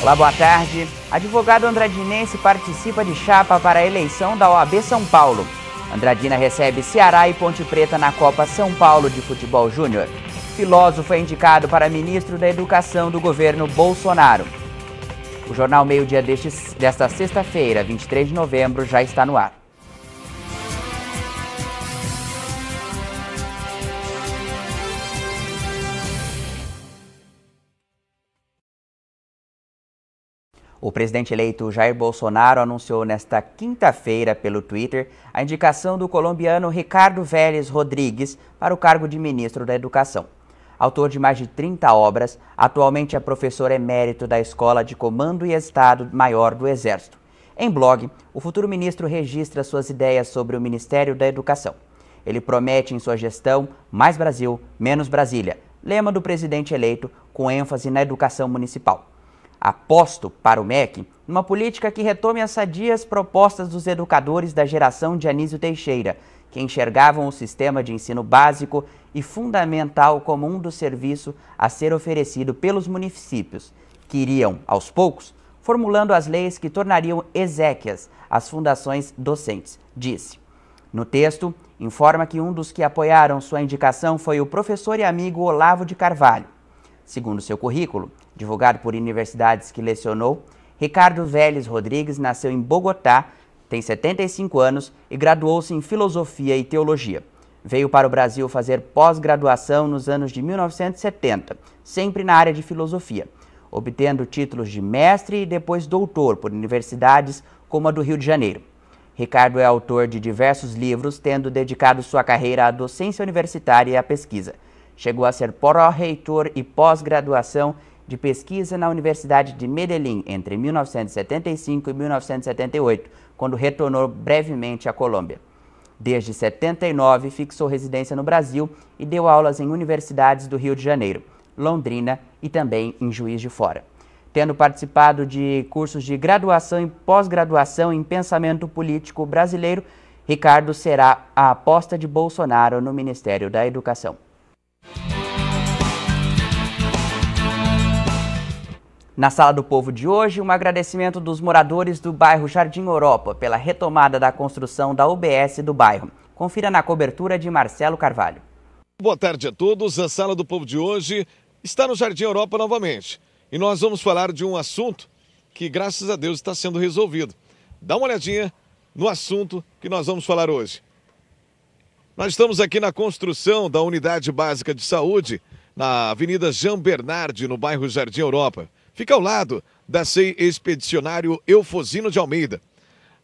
Olá, boa tarde. Advogado andradinense participa de chapa para a eleição da OAB São Paulo. Andradina recebe Ceará e Ponte Preta na Copa São Paulo de Futebol Júnior. Filósofo é indicado para ministro da Educação do governo Bolsonaro. O Jornal Meio-Dia desta sexta-feira, 23 de novembro, já está no ar. O presidente eleito Jair Bolsonaro anunciou nesta quinta-feira pelo Twitter a indicação do colombiano Ricardo Vélez Rodrigues para o cargo de ministro da Educação. Autor de mais de 30 obras, atualmente é professor emérito da Escola de Comando e Estado-Maior do Exército. Em blog, o futuro ministro registra suas ideias sobre o Ministério da Educação. Ele promete em sua gestão mais Brasil, menos Brasília, lema do presidente eleito com ênfase na educação municipal. Aposto para o MEC numa política que retome as sadias propostas dos educadores da geração de Anísio Teixeira, que enxergavam o sistema de ensino básico e fundamental como um dos serviços a ser oferecido pelos municípios, que iriam, aos poucos, formulando as leis que tornariam exéquias as fundações docentes, disse. No texto, informa que um dos que apoiaram sua indicação foi o professor e amigo Olavo de Carvalho. Segundo seu currículo, divulgado por universidades que lecionou, Ricardo Vélez Rodrigues nasceu em Bogotá, tem 75 anos e graduou-se em Filosofia e Teologia. Veio para o Brasil fazer pós-graduação nos anos de 1970, sempre na área de filosofia, obtendo títulos de mestre e depois doutor por universidades como a do Rio de Janeiro. Ricardo é autor de diversos livros, tendo dedicado sua carreira à docência universitária e à pesquisa. Chegou a ser pró-reitor e pós-graduação de pesquisa na Universidade de Medellín entre 1975 e 1978, quando retornou brevemente à Colômbia. Desde 79, fixou residência no Brasil e deu aulas em universidades do Rio de Janeiro, Londrina e também em Juiz de Fora. Tendo participado de cursos de graduação e pós-graduação em pensamento político brasileiro, Ricardo será a aposta de Bolsonaro no Ministério da Educação. Na Sala do Povo de hoje, um agradecimento dos moradores do bairro Jardim Europa pela retomada da construção da UBS do bairro. Confira na cobertura de Marcelo Carvalho. Boa tarde a todos. A Sala do Povo de hoje está no Jardim Europa novamente. E nós vamos falar de um assunto que, graças a Deus, está sendo resolvido. Dá uma olhadinha no assunto que nós vamos falar hoje. Nós estamos aqui na construção da Unidade Básica de Saúde, na Avenida Jean Bernardi, no bairro Jardim Europa. Fica ao lado da CEI Expedicionário Eufosino de Almeida.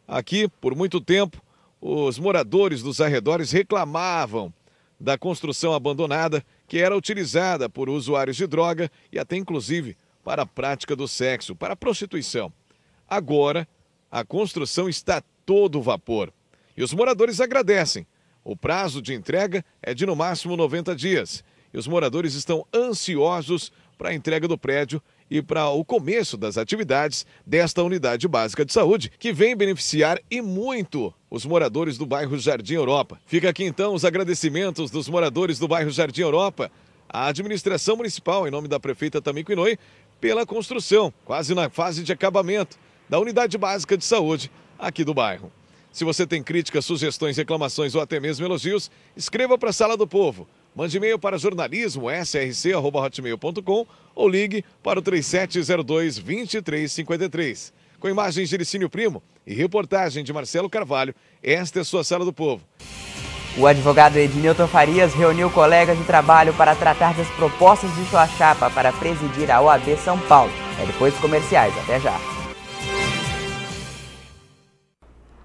Aqui, por muito tempo, os moradores dos arredores reclamavam da construção abandonada que era utilizada por usuários de droga e até inclusive para a prática do sexo, para a prostituição. Agora, a construção está a todo vapor e os moradores agradecem. O prazo de entrega é de no máximo 90 dias e os moradores estão ansiosos para a entrega do prédio e para o começo das atividades desta unidade básica de saúde, que vem beneficiar e muito os moradores do bairro Jardim Europa. Fica aqui então os agradecimentos dos moradores do bairro Jardim Europa à administração municipal, em nome da prefeita Tamiko Inoue, pela construção, quase na fase de acabamento, da unidade básica de saúde aqui do bairro. Se você tem críticas, sugestões, reclamações ou até mesmo elogios, escreva para a Sala do Povo. Mande e-mail para jornalismo.src@hotmail.com ou ligue para o 3702-2353. Com imagens de Licínio Primo e reportagem de Marcelo Carvalho, esta é a sua Sala do Povo. O advogado Ednilton Farias reuniu colegas de trabalho para tratar das propostas de sua chapa para presidir a OAB São Paulo. É depois dos comerciais. Até já.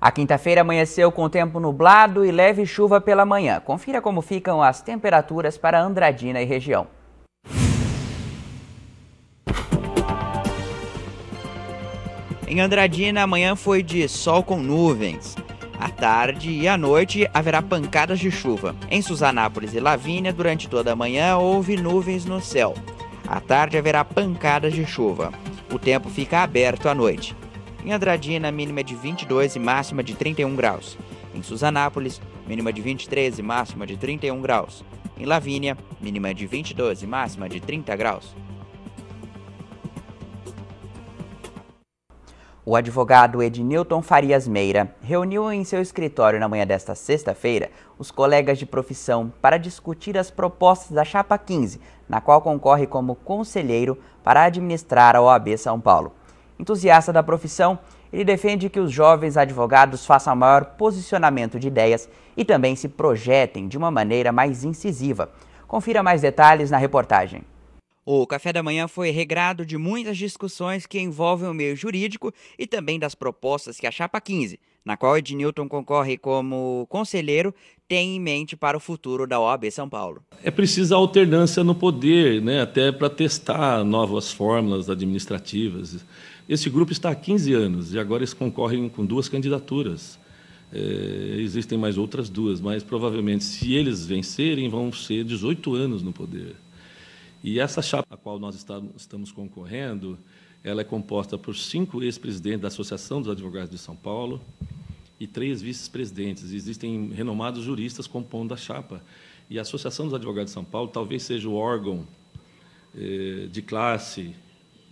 A quinta-feira amanheceu com tempo nublado e leve chuva pela manhã. Confira como ficam as temperaturas para Andradina e região. Em Andradina, amanhã foi de sol com nuvens. À tarde e à noite haverá pancadas de chuva. Em Suzanápolis e Lavínia, durante toda a manhã, houve nuvens no céu. À tarde haverá pancadas de chuva. O tempo fica aberto à noite. Em Andradina, mínima de 22 e máxima de 31 graus. Em Suzanápolis, mínima de 23 e máxima de 31 graus. Em Lavínia, mínima de 22 e máxima de 30 graus. O advogado Ednilton Farias Meira reuniu em seu escritório na manhã desta sexta-feira os colegas de profissão para discutir as propostas da Chapa 15, na qual concorre como conselheiro para administrar a OAB São Paulo. Entusiasta da profissão, ele defende que os jovens advogados façam maior posicionamento de ideias e também se projetem de uma maneira mais incisiva. Confira mais detalhes na reportagem. O café da manhã foi regrado de muitas discussões que envolvem o meio jurídico e também das propostas que a Chapa 15, na qual Ednilton concorre como conselheiro, tem em mente para o futuro da OAB São Paulo. É preciso alternância no poder, né, até para testar novas fórmulas administrativas. Esse grupo está há 15 anos e agora eles concorrem com 2 candidaturas. Existem mais outras 2, mas provavelmente, se eles vencerem, vão ser 18 anos no poder. E essa chapa a qual nós estamos concorrendo, ela é composta por 5 ex-presidentes da Associação dos Advogados de São Paulo e 3 vice-presidentes. Existem renomados juristas compondo a chapa. E a Associação dos Advogados de São Paulo talvez seja o órgão de classe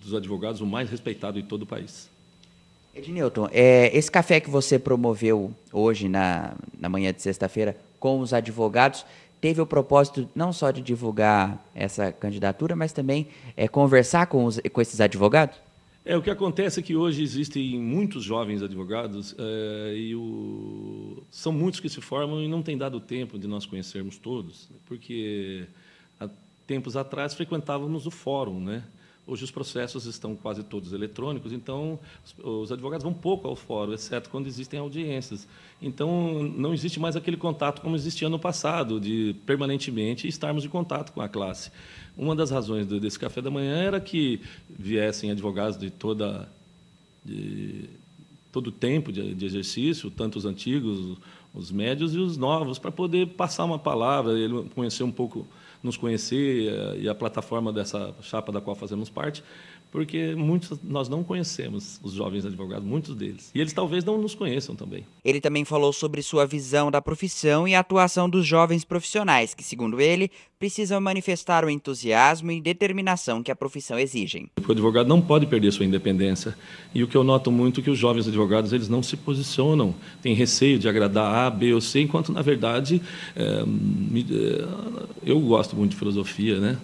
dos advogados o mais respeitado em todo o país. Ednilton, esse café que você promoveu hoje, na manhã de sexta-feira, com os advogados, teve o propósito não só de divulgar essa candidatura, mas também conversar com esses advogados? O que acontece é que hoje existem muitos jovens advogados são muitos que se formam e não tem dado tempo de nós conhecermos todos, porque há tempos atrás frequentávamos o fórum, né? Hoje os processos estão quase todos eletrônicos, então os advogados vão pouco ao fórum, exceto quando existem audiências. Então não existe mais aquele contato como existia no passado, de permanentemente estarmos em contato com a classe. Uma das razões desse café da manhã era que viessem advogados de todo o tempo de exercício, tanto os antigos, os médios e os novos, para poder passar uma palavra, ele conhecer um pouco, nos conhecer e a plataforma dessa chapa da qual fazemos parte, porque nós não conhecemos os jovens advogados, muitos deles. E eles talvez não nos conheçam também. Ele também falou sobre sua visão da profissão e a atuação dos jovens profissionais, que, segundo ele, precisam manifestar o entusiasmo e determinação que a profissão exigem. O advogado não pode perder sua independência. E o que eu noto muito é que os jovens advogados eles não se posicionam, têm receio de agradar A, B ou C, enquanto, na verdade, eu gosto muito de filosofia, né?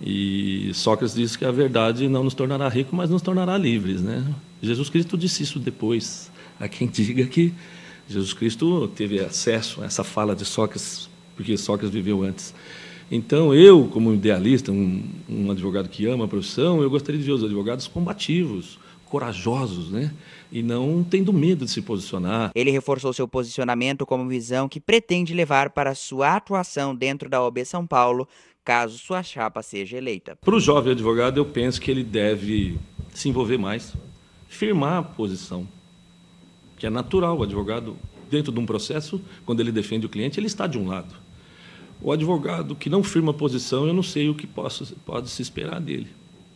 E Sócrates disse que a verdade não nos tornará ricos, mas nos tornará livres, né? Jesus Cristo disse isso depois. Há quem diga que Jesus Cristo teve acesso a essa fala de Sócrates, porque Sócrates viveu antes. Então, eu, como idealista, um advogado que ama a profissão, eu gostaria de ver os advogados combativos, corajosos, né? E não tendo medo de se posicionar. Ele reforçou seu posicionamento como visão que pretende levar para sua atuação dentro da OAB São Paulo, caso sua chapa seja eleita. Para o jovem advogado, eu penso que ele deve se envolver mais, firmar a posição, que é natural. O advogado, dentro de um processo, quando ele defende o cliente, ele está de um lado. O advogado que não firma a posição, eu não sei o que pode se esperar dele.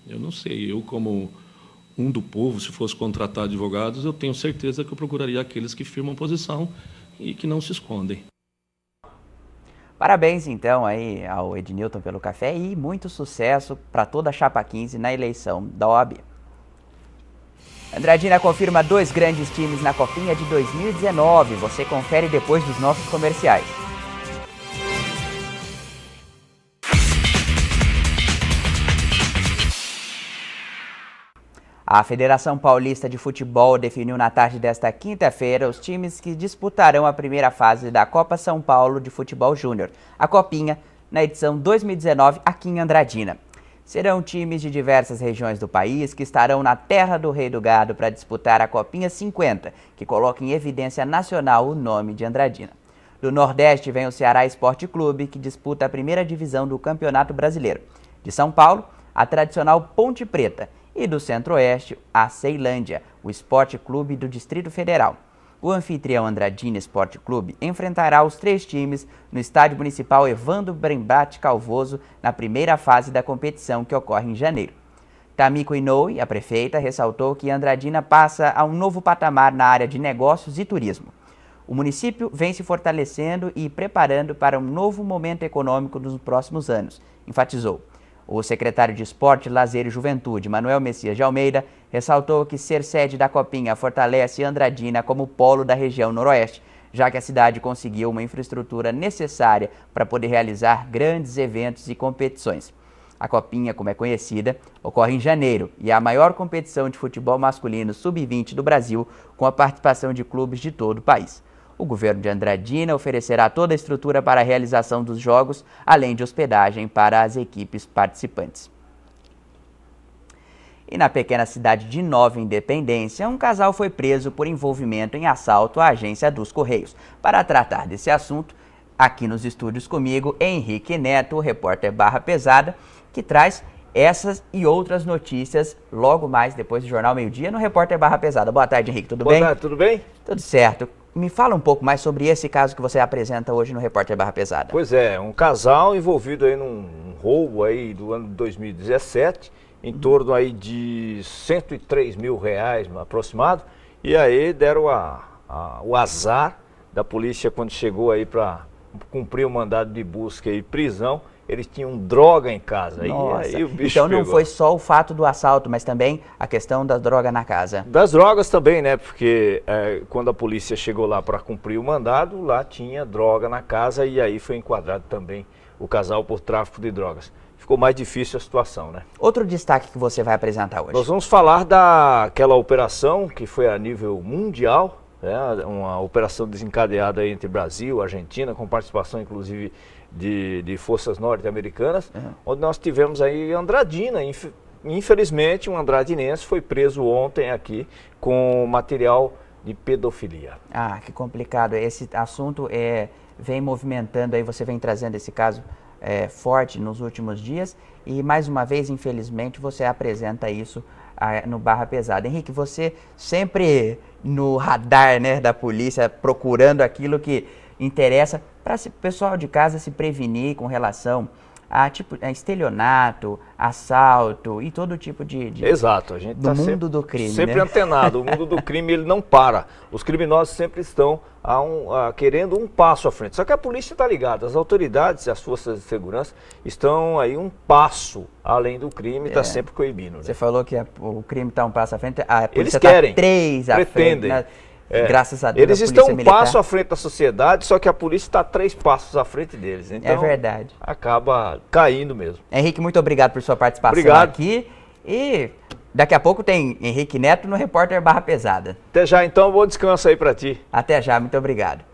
Eu não sei. Eu, como um do povo, se fosse contratar advogados, eu tenho certeza que eu procuraria aqueles que firmam posição e que não se escondem. Parabéns, então, aí ao Ednilton pelo café e muito sucesso para toda a Chapa 15 na eleição da OAB. Andradina confirma 2 grandes times na Copinha de 2019. Você confere depois dos nossos comerciais. A Federação Paulista de Futebol definiu na tarde desta quinta-feira os times que disputarão a primeira fase da Copa São Paulo de Futebol Júnior, a Copinha, na edição 2019 aqui em Andradina. Serão times de diversas regiões do país que estarão na terra do Rei do Gado para disputar a Copinha 50, que coloca em evidência nacional o nome de Andradina. Do Nordeste vem o Ceará Esporte Clube, que disputa a primeira divisão do Campeonato Brasileiro. De São Paulo, a tradicional Ponte Preta. E do Centro-Oeste, a Ceilândia, o Esporte Clube do Distrito Federal. O anfitrião Andradina Esporte Clube enfrentará os 3 times no Estádio Municipal Evandro Brembate Calvoso na primeira fase da competição, que ocorre em janeiro. Tamiko Inoue, a prefeita, ressaltou que Andradina passa a um novo patamar na área de negócios e turismo. O município vem se fortalecendo e preparando para um novo momento econômico nos próximos anos, enfatizou. O secretário de Esporte, Lazer e Juventude, Manuel Messias de Almeida, ressaltou que ser sede da Copinha fortalece Andradina como polo da região noroeste, já que a cidade conseguiu uma infraestrutura necessária para poder realizar grandes eventos e competições. A Copinha, como é conhecida, ocorre em janeiro e é a maior competição de futebol masculino sub-20 do Brasil, com a participação de clubes de todo o país. O governo de Andradina oferecerá toda a estrutura para a realização dos jogos, além de hospedagem para as equipes participantes. E na pequena cidade de Nova Independência, um casal foi preso por envolvimento em assalto à agência dos Correios. Para tratar desse assunto, aqui nos estúdios comigo, Henrique Neto, o repórter Barra Pesada, que traz essas e outras notícias logo mais depois do Jornal Meio-Dia no repórter Barra Pesada. Boa tarde, Henrique, tudo bem? Boa tarde, tudo bem? Tudo certo. Me fala um pouco mais sobre esse caso que você apresenta hoje no repórter Barra Pesada. Pois é, um casal envolvido aí num roubo aí do ano de 2017, em torno aí de R$103 mil aproximado, e aí deram o azar da polícia quando chegou aí para cumprir o mandado de busca e prisão. Eles tinham droga em casa. Nossa. E aí o bicho então não pegou. foi só o fato do assalto, mas também a questão da droga na casa. Das drogas também, né? Porque quando a polícia chegou lá para cumprir o mandado, lá tinha droga na casa e aí foi enquadrado também o casal por tráfico de drogas. Ficou mais difícil a situação, né? Outro destaque que você vai apresentar hoje. Nós vamos falar daquela operação que foi a nível mundial, né? Uma operação desencadeada entre Brasil e Argentina, com participação inclusive de forças norte-americanas, onde nós tivemos aí Andradina. Infelizmente, um andradinense foi preso ontem aqui com material de pedofilia. Ah, que complicado. Esse assunto vem movimentando, aí você vem trazendo esse caso forte nos últimos dias e mais uma vez, infelizmente, você apresenta isso no Barra Pesada. Henrique, você sempre no radar, né, da polícia, procurando aquilo que interessa para o pessoal de casa se prevenir com relação a estelionato, assalto e todo tipo de Exato, a gente do mundo do crime, sempre né? antenado. O mundo do crime ele não para. Os criminosos sempre estão querendo um passo à frente. Só que a polícia está ligada, as autoridades e as forças de segurança estão aí um passo além do crime, está sempre coibindo. Né? Você falou que o crime está um passo à frente, a polícia eles querem, tá 3 à pretendem. frente, né? Graças a Deus. Eles estão um passo à frente da sociedade, só que a polícia está 3 passos à frente deles. Então, é verdade. Acaba caindo mesmo. Henrique, muito obrigado por sua participação aqui. E daqui a pouco tem Henrique Neto no repórter Barra Pesada. Até já então, bom descanso aí para ti. Até já, muito obrigado.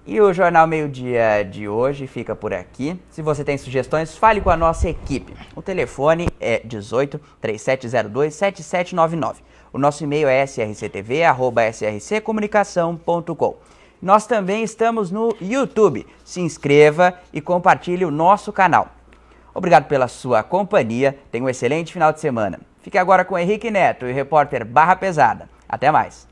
E o Jornal Meio-Dia de hoje fica por aqui. Se você tem sugestões, fale com a nossa equipe. O telefone é 18 3702 7799. O nosso e-mail é srctv@srccomunicação.com. Nós também estamos no YouTube. Se inscreva e compartilhe o nosso canal. Obrigado pela sua companhia. Tenha um excelente final de semana. Fique agora com Henrique Neto e o repórter Barra Pesada. Até mais.